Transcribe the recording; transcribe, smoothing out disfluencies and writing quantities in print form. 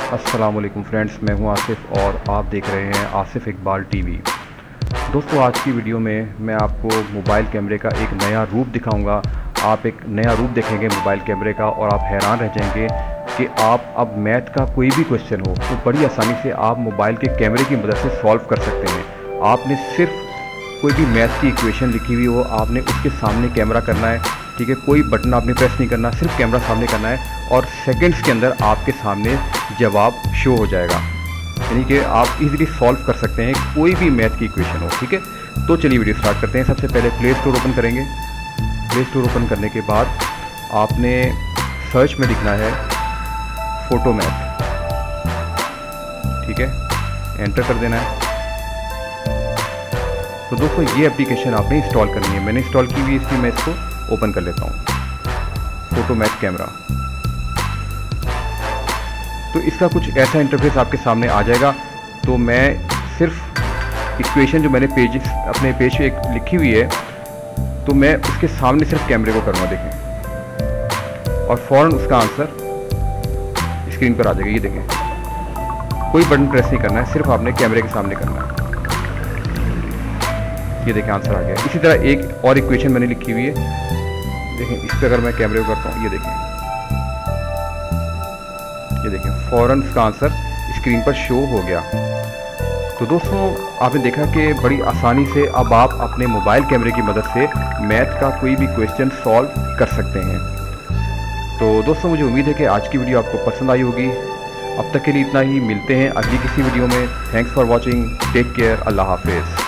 अस्सलामुअलैकुम फ्रेंड्स, मैं हूं आसिफ और आप देख रहे हैं आसिफ इकबाल टीवी। दोस्तों, आज की वीडियो में मैं आपको मोबाइल कैमरे का एक नया रूप दिखाऊंगा। आप एक नया रूप देखेंगे मोबाइल कैमरे का और आप हैरान रह जाएंगे कि आप अब मैथ का कोई भी क्वेश्चन हो तो बड़ी आसानी से आप मोबाइल के कैमरे की मदद से सॉल्व कर सकते हैं। आपने सिर्फ कोई भी मैथ की इक्वेशन लिखी हुई हो, आपने उसके सामने कैमरा करना है, ठीक है। कोई बटन आपने प्रेस नहीं करना, सिर्फ कैमरा सामने करना है और सेकंड्स के अंदर आपके सामने जवाब शो हो जाएगा। यानी कि आप इजीली सॉल्व कर सकते हैं कोई भी मैथ की इक्वेशन हो, ठीक है। तो चलिए वीडियो स्टार्ट करते हैं। सबसे पहले प्ले स्टोर ओपन करेंगे। प्ले स्टोर ओपन करने के बाद आपने सर्च में लिखना है फोटो मैथ, ठीक है, एंटर कर देना है। तो दोस्तों, ये एप्लीकेशन आपने इंस्टॉल करनी है। मैंने इंस्टॉल की हुई, इसलिए मैं इसको ओपन कर लेता हूँ, फोटो मैथ कैमरा। तो इसका कुछ ऐसा इंटरफेस आपके सामने आ जाएगा। तो मैं सिर्फ इक्वेशन जो मैंने अपने पेज पे एक लिखी हुई है, तो मैं उसके सामने सिर्फ कैमरे को करूँगा, देखें, और फ़ौरन उसका आंसर स्क्रीन पर आ जाएगा। ये देखें, कोई बटन प्रेस नहीं करना है, सिर्फ आपने कैमरे के सामने करना है। ये देखें, आंसर आ गया। इसी तरह एक और इक्वेशन मैंने लिखी हुई है, देखें, इस पर अगर मैं कैमरे को करता हूँ, ये देखें, फ़ौरन इसका आंसर स्क्रीन पर शो हो गया। तो दोस्तों, आपने देखा कि बड़ी आसानी से अब आप अपने मोबाइल कैमरे की मदद से मैथ का कोई भी क्वेश्चन सॉल्व कर सकते हैं। तो दोस्तों, मुझे उम्मीद है कि आज की वीडियो आपको पसंद आई होगी। अब तक के लिए इतना ही, मिलते हैं अगली किसी वीडियो में। Thanks for watching, take care, अल्लाह हाफिज़।